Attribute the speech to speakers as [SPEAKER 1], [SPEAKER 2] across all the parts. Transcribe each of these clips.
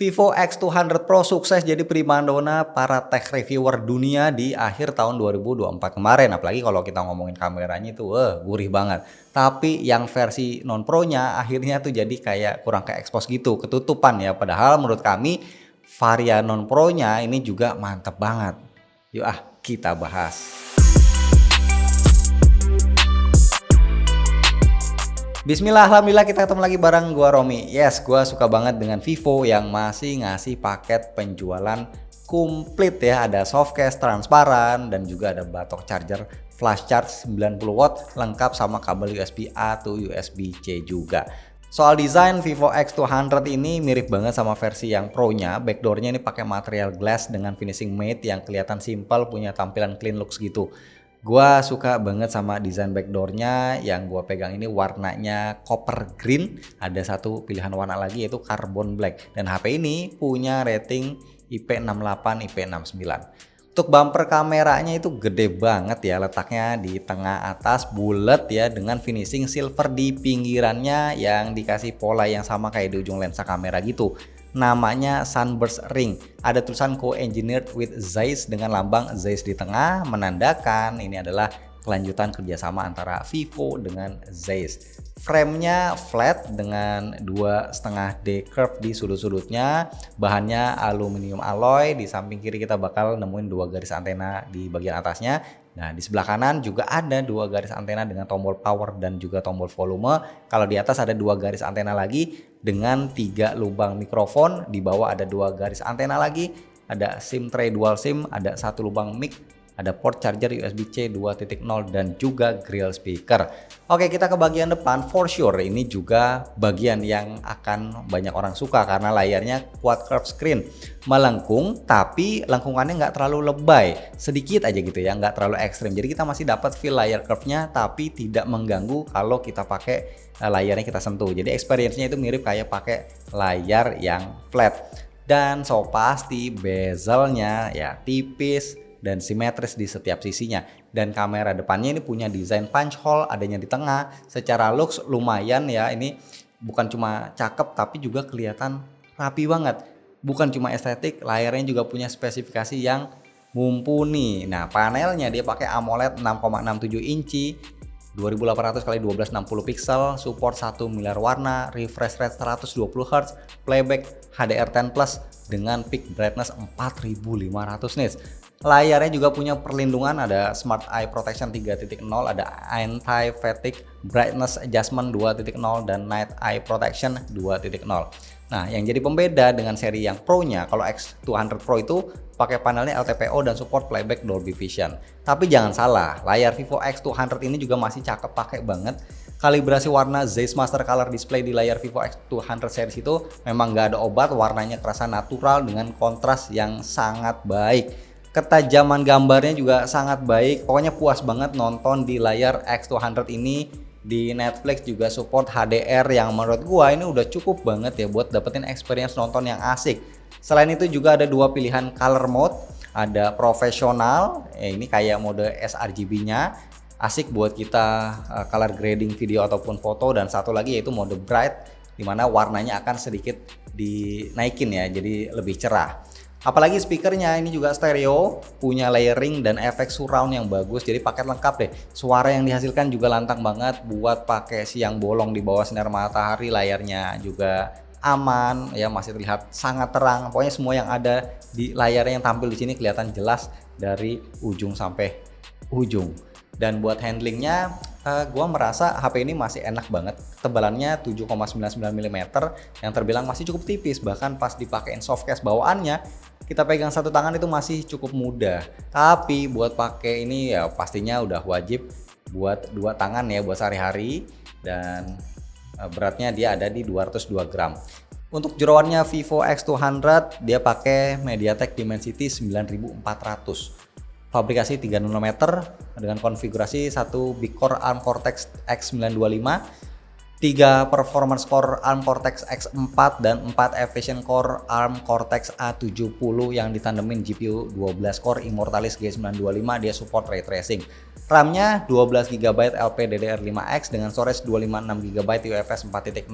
[SPEAKER 1] Vivo X200 Pro sukses jadi primadona para tech reviewer dunia di akhir tahun 2024 kemarin. Apalagi kalau kita ngomongin kameranya itu gurih banget. Tapi yang versi non pro-nya akhirnya tuh jadi kayak kurang ke-expose gitu, ketutupan ya. Padahal menurut kami varian non pro-nya ini juga mantep banget. Yuk kita bahas. Bismillah, alhamdulillah kita ketemu lagi bareng gua Romi. Yes, gua suka banget dengan Vivo yang masih ngasih paket penjualan komplit ya. Ada softcase transparan dan juga ada batok charger flash charge 90 watt lengkap sama kabel USB A to USB C juga. Soal desain, Vivo X200 ini mirip banget sama versi yang Pro-nya. Backdoornya ini pakai material glass dengan finishing matte yang kelihatan simple, punya tampilan clean looks gitu. Gua suka banget sama desain backdoornya. Yang gua pegang ini warnanya copper green. Ada satu pilihan warna lagi yaitu carbon black. Dan HP ini punya rating IP68, IP69. Untuk bumper kameranya itu gede banget ya, letaknya di tengah atas bulat ya, dengan finishing silver di pinggirannya yang dikasih pola yang sama kayak di ujung lensa kamera gitu. Namanya Sunburst Ring. Ada tulisan co-engineered with Zeiss dengan lambang Zeiss di tengah, menandakan ini adalah kelanjutan kerjasama antara Vivo dengan Zeiss. Framenya flat dengan 2,5D curve di sudut-sudutnya. Bahannya aluminium alloy. Di samping kiri kita bakal nemuin 2 garis antena di bagian atasnya. Nah, di sebelah kanan juga ada 2 garis antena dengan tombol power dan juga tombol volume. Kalau di atas ada 2 garis antena lagi dengan 3 lubang mikrofon. Di bawah ada 2 garis antena lagi. Ada SIM tray dual SIM, ada 1 lubang mic, ada port charger USB-C 2.0 dan juga grill speaker. Oke, kita ke bagian depan. For sure ini juga bagian yang akan banyak orang suka karena layarnya quad curve screen, melengkung tapi lengkungannya nggak terlalu lebay, sedikit aja gitu ya, nggak terlalu ekstrim. Jadi kita masih dapat feel layar curve-nya tapi tidak mengganggu kalau kita pakai layarnya kita sentuh. Jadi experience-nya itu mirip kayak pakai layar yang flat. Dan so pasti bezelnya ya tipis dan simetris di setiap sisinya. Dan kamera depannya ini punya desain punch hole, adanya di tengah. Secara looks lumayan ya, ini bukan cuma cakep tapi juga kelihatan rapi banget. Bukan cuma estetik, layarnya juga punya spesifikasi yang mumpuni. Nah, panelnya dia pakai AMOLED 6,67 inci, 2800 x 1260 pixel, support 1 miliar warna, refresh rate 120 Hz, playback HDR10+ dengan peak brightness 4500 nits. Layarnya juga punya perlindungan, ada Smart Eye Protection 3.0, ada Anti-Fatigue Brightness Adjustment 2.0 dan Night Eye Protection 2.0. Nah, yang jadi pembeda dengan seri yang Pro-nya, kalau X200 Pro itu pakai panelnya LTPO dan support playback Dolby Vision. Tapi jangan salah, layar Vivo X200 ini juga masih cakep pakai banget. Kalibrasi warna Zeiss Master Color Display di layar Vivo X200 series itu memang nggak ada obat, warnanya terasa natural dengan kontras yang sangat baik. Ketajaman gambarnya juga sangat baik, pokoknya puas banget nonton di layar X200 ini. Di Netflix juga support HDR yang menurut gua ini udah cukup banget ya buat dapetin experience nonton yang asik. Selain itu juga ada 2 pilihan color mode, ada profesional, ini kayak mode sRGB-nya, asik buat kita color grading video ataupun foto, dan satu lagi yaitu mode bright, dimana warnanya akan sedikit dinaikin ya, jadi lebih cerah. Apalagi speakernya ini juga stereo, punya layering dan efek surround yang bagus, jadi paket lengkap deh. Suara yang dihasilkan juga lantang banget buat pakai siang bolong di bawah sinar matahari. Layarnya juga aman ya, masih terlihat sangat terang. Pokoknya semua yang ada di layarnya yang tampil di sini kelihatan jelas dari ujung sampai ujung. Dan buat handlingnya, gua merasa HP ini masih enak banget. Tebalannya 7,99 mm yang terbilang masih cukup tipis, bahkan pas dipakein softcase bawaannya kita pegang satu tangan itu masih cukup mudah. Tapi buat pakai ini ya pastinya udah wajib buat 2 tangan ya buat sehari-hari, dan beratnya dia ada di 202 gram. Untuk jeroannya Vivo X200 dia pakai MediaTek Dimensity 9400. Fabrikasi 3 nanometer dengan konfigurasi 1 Big Core ARM Cortex X925, 3 Performance Core ARM Cortex X4 dan 4 Efficient Core ARM Cortex A70 yang ditandemin GPU 12 core Immortalis G925. Dia support ray tracing. RAM-nya 12 GB LPDDR5X dengan storage 256 GB UFS 4.0.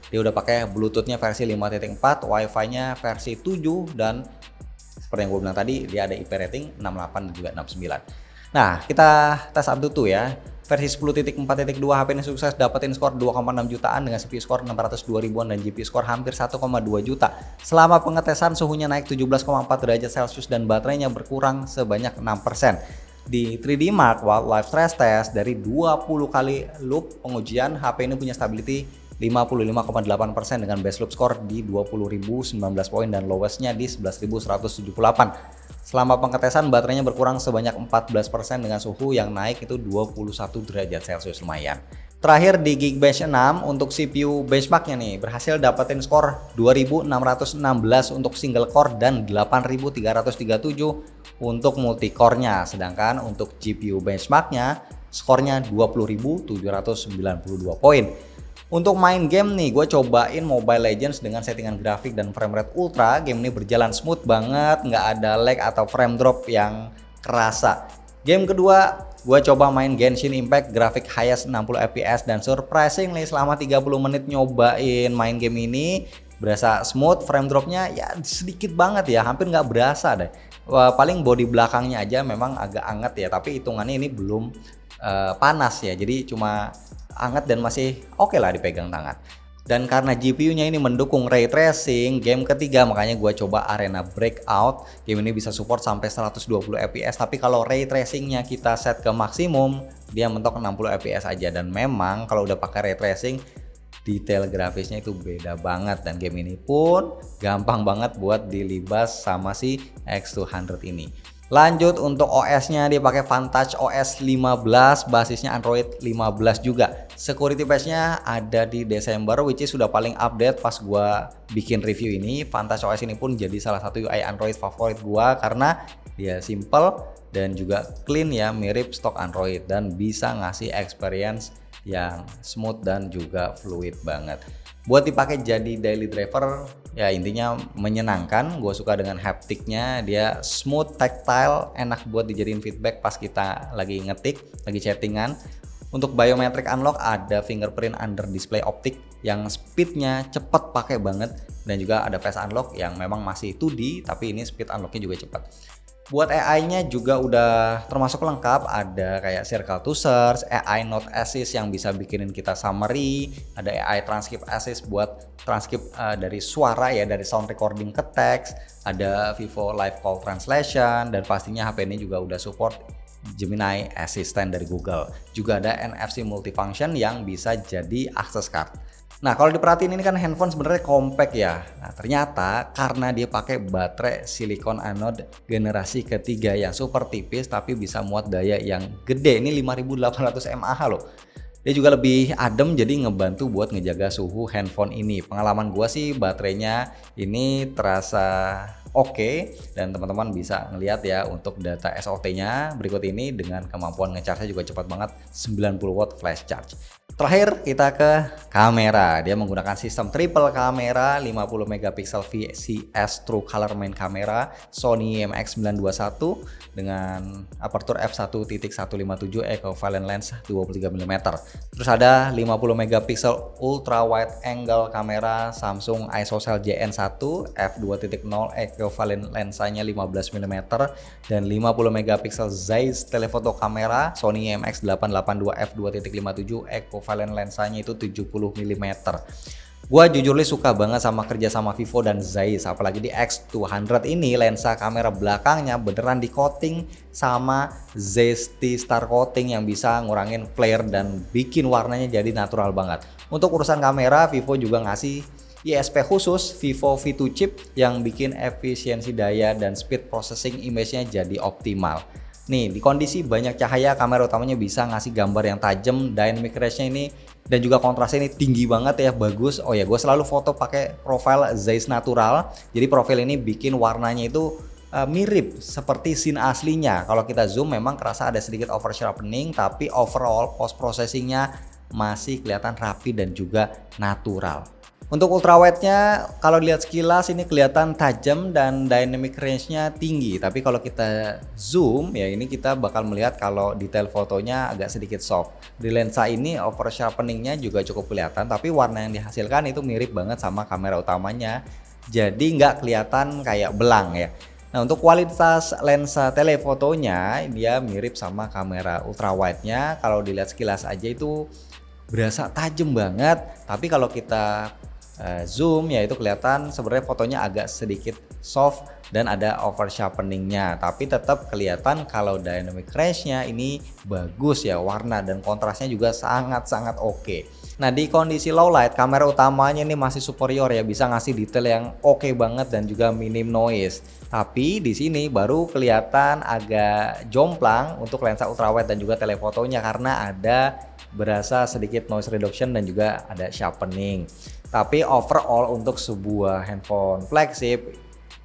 [SPEAKER 1] Dia udah pakai Bluetooth-nya versi 5.4, Wi-Fi-nya versi 7, dan seperti yang gue bilang tadi, dia ada IP rating 68 dan juga 69. Nah, kita tes Antutu ya. Versi 10.4.2 HP ini sukses dapetin skor 2,6 jutaan dengan CPU skor 602 ribuan dan GPU skor hampir 1,2 juta. Selama pengetesan suhunya naik 17,4 derajat Celcius dan baterainya berkurang sebanyak 6%. Di 3D Mark Wildlife Stress Test dari 20 kali loop pengujian, HP ini punya stability 55,8% dengan base loop score di 20.019 poin dan lowestnya di 11.178. Selama pengetesan baterainya berkurang sebanyak 14% dengan suhu yang naik itu 21 derajat Celcius, lumayan. Terakhir di Geekbench 6 untuk CPU benchmarknya nih berhasil dapetin skor 2616 untuk single core dan 8337 untuk multi core-nya. Sedangkan untuk GPU benchmarknya skornya 20.792 poin. Untuk main game nih, gue cobain Mobile Legends dengan settingan grafik dan frame rate ultra. Game ini berjalan smooth banget, nggak ada lag atau frame drop yang kerasa. Game kedua, gue coba main Genshin Impact grafik highest 60 fps dan surprisingly selama 30 menit nyobain main game ini berasa smooth, frame dropnya ya sedikit banget ya, hampir nggak berasa deh. Paling body belakangnya aja memang agak anget ya, tapi hitungannya ini belum panas ya, jadi cuma anget dan masih oke lah dipegang tangan. Dan karena GPU-nya ini mendukung ray tracing, game ketiga makanya gue coba Arena Breakout. Game ini bisa support sampai 120 fps, tapi kalau ray tracing-nya kita set ke maksimum, dia mentok 60 fps aja. Dan memang kalau udah pakai ray tracing, detail grafisnya itu beda banget. Dan game ini pun gampang banget buat dilibas sama si X200 ini. Lanjut untuk OS-nya, dia pakai Vantage OS 15, basisnya Android 15 juga. Security patch-nya ada di Desember, which is sudah paling update pas gua bikin review ini. Vantage OS ini pun jadi salah satu UI Android favorit gua karena dia simple dan juga clean ya, mirip stok Android dan bisa ngasih experience yang smooth dan juga fluid banget. Buat dipakai jadi daily driver, ya intinya menyenangkan. Gue suka dengan haptiknya, dia smooth, tactile, enak buat dijadiin feedback pas kita lagi ngetik, lagi chattingan. Untuk biometric unlock ada fingerprint under display optik yang speednya cepet pakai banget, dan juga ada face unlock yang memang masih 2D tapi ini speed unlocknya juga cepat. Buat AI-nya juga udah termasuk lengkap, ada kayak Circle to Search, AI Note Assist yang bisa bikinin kita summary, ada AI Transcript Assist buat transkrip dari suara ya, dari sound recording ke teks, ada Vivo Live Call Translation, dan pastinya HP ini juga udah support Gemini Assistant dari Google. Juga ada NFC multifunction yang bisa jadi access card. Nah, kalau diperhatiin ini kan handphone sebenarnya compact ya. Nah, ternyata karena dia pakai baterai silicon anode generasi ketiga yang super tipis tapi bisa muat daya yang gede. Ini 5800 mAh loh. Dia juga lebih adem, jadi ngebantu buat ngejaga suhu handphone ini. Pengalaman gua sih baterainya ini terasa oke, dan teman-teman bisa ngelihat ya untuk data SOT-nya berikut ini dengan kemampuan ngecharge juga cepat banget, 90 watt flash charge. Terakhir kita ke kamera. Dia menggunakan sistem triple kamera 50 megapiksel VCS True Color main kamera Sony IMX921 dengan aperture f1.157 equivalent lens 23 mm. Terus ada 50 megapiksel ultra wide angle kamera Samsung ISOCELL JN1 f2.0 equivalent lensanya 15 mm dan 50 megapiksel Zeiss telephoto kamera Sony IMX882 f2.57 equivalent lensanya itu 70 mm. Gua jujur suka banget sama kerja sama Vivo dan Zeiss, apalagi di X200 ini lensa kamera belakangnya beneran di coating sama Zeiss T-Star coating yang bisa ngurangin flare dan bikin warnanya jadi natural banget. Untuk urusan kamera, Vivo juga ngasih ISP khusus Vivo V2 chip yang bikin efisiensi daya dan speed processing image-nya jadi optimal. Nih, di kondisi banyak cahaya, kamera utamanya bisa ngasih gambar yang tajam, dynamic range-nya ini dan juga kontrasnya ini tinggi banget ya, bagus. Oh ya, gue selalu foto pakai profile Zeiss natural. Jadi profil ini bikin warnanya itu mirip seperti scene aslinya. Kalau kita zoom memang kerasa ada sedikit over sharpening, tapi overall post processingnya masih kelihatan rapi dan juga natural. Untuk ultrawide-nya kalau dilihat sekilas ini kelihatan tajam dan dynamic range-nya tinggi. Tapi kalau kita zoom ya ini kita bakal melihat kalau detail fotonya agak sedikit soft. Di lensa ini over sharpening-nya juga cukup kelihatan, tapi warna yang dihasilkan itu mirip banget sama kamera utamanya. Jadi nggak kelihatan kayak belang ya. Nah untuk kualitas lensa telefotonya dia mirip sama kamera ultrawide-nya. Kalau dilihat sekilas aja itu berasa tajam banget. Tapi kalau kita zoom ya itu kelihatan sebenarnya fotonya agak sedikit soft dan ada over sharpening-nya, tapi tetap kelihatan kalau dynamic range-nya ini bagus ya, warna dan kontrasnya juga sangat-sangat oke. Nah di kondisi low light kamera utamanya ini masih superior ya, bisa ngasih detail yang oke banget dan juga minim noise. Tapi di sini baru kelihatan agak jomplang untuk lensa ultrawide dan juga telefotonya karena ada berasa sedikit noise reduction dan juga ada sharpening. Tapi overall untuk sebuah handphone flagship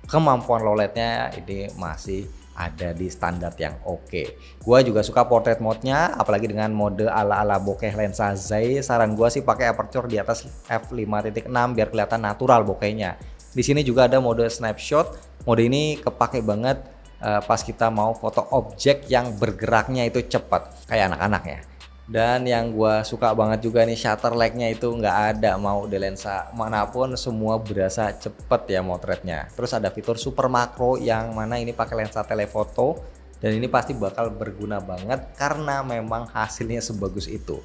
[SPEAKER 1] kemampuan low light-nya ini masih ada di standar yang oke. Gua juga suka portrait mode-nya, apalagi dengan mode ala-ala bokeh lensa Zeiss. Saran gua sih pakai aperture di atas f5.6 biar kelihatan natural bokehnya. Di sini juga ada mode snapshot. Mode ini kepake banget pas kita mau foto objek yang bergeraknya itu cepat, kayak anak-anak ya. Dan yang gue suka banget juga nih shutter lag-nya itu nggak ada, mau di lensa manapun semua berasa cepet ya motretnya. Terus ada fitur super makro yang mana ini pakai lensa telefoto dan ini pasti bakal berguna banget karena memang hasilnya sebagus itu.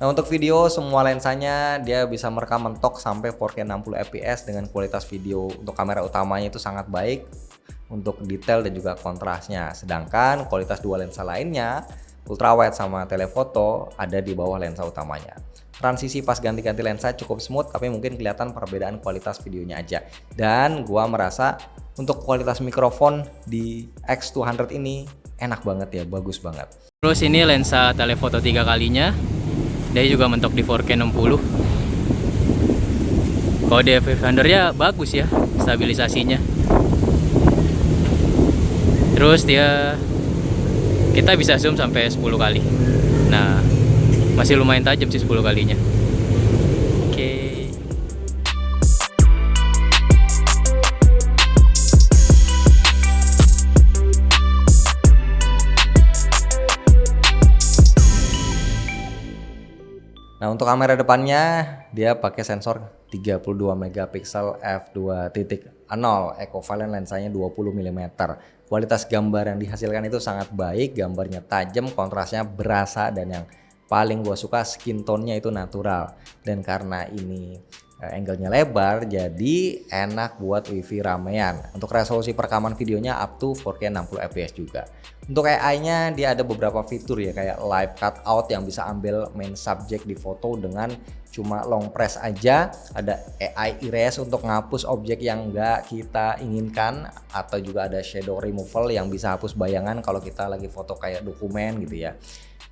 [SPEAKER 1] Nah untuk video semua lensanya dia bisa merekam mentok sampai 4K 60 fps dengan kualitas video untuk kamera utamanya itu sangat baik untuk detail dan juga kontrasnya. Sedangkan kualitas dua lensa lainnya ultrawide sama telefoto ada di bawah lensa utamanya. Transisi pas ganti-ganti lensa cukup smooth, tapi mungkin kelihatan perbedaan kualitas videonya aja. Dan gua merasa untuk kualitas mikrofon di X200 ini enak banget ya, bagus banget.
[SPEAKER 2] Terus ini lensa telefoto 3 kalinya, dia juga mentok di 4K 60. Kalau di f500 ya bagus ya stabilisasinya. Terus kita bisa zoom sampai 10 kali. Nah, masih lumayan tajam sih 10 kalinya. Oke.
[SPEAKER 1] Nah, untuk kamera depannya dia pakai sensor 32 megapiksel f2.0, equivalent lensanya 20 mm. Kualitas gambar yang dihasilkan itu sangat baik, gambarnya tajam, kontrasnya berasa, dan yang paling gue suka skin tone-nya itu natural. Dan karena ini angle-nya lebar, jadi enak buat wifi ramean. Untuk resolusi perekaman videonya up to 4K 60 fps juga. Untuk AI-nya dia ada beberapa fitur ya, kayak live cutout yang bisa ambil main subject di foto dengan cuma long press aja. Ada AI erase untuk ngapus objek yang nggak kita inginkan, atau juga ada shadow removal yang bisa hapus bayangan kalau kita lagi foto kayak dokumen gitu ya.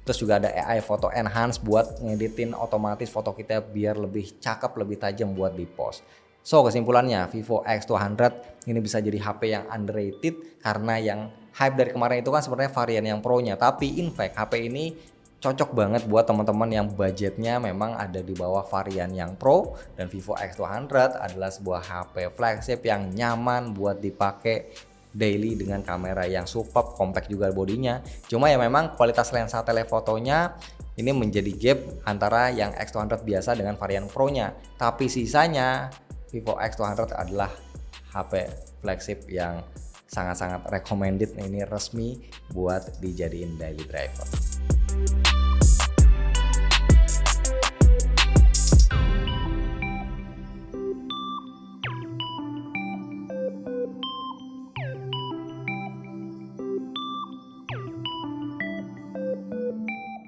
[SPEAKER 1] Terus juga ada AI photo enhance buat ngeditin otomatis foto kita biar lebih cakep, lebih tajam buat di post. So kesimpulannya Vivo X200 ini bisa jadi HP yang underrated karena yang hype dari kemarin itu kan sebenarnya varian yang Pro-nya, tapi in fact HP ini cocok banget buat teman-teman yang budgetnya memang ada di bawah varian yang Pro, dan Vivo X200 adalah sebuah HP flagship yang nyaman buat dipakai daily dengan kamera yang superb, compact juga bodinya. Cuma ya memang kualitas lensa telefotonya ini menjadi gap antara yang X200 biasa dengan varian Pro-nya. Tapi sisanya Vivo X200 adalah HP flagship yang sangat-sangat recommended, ini resmi buat dijadiin daily driver.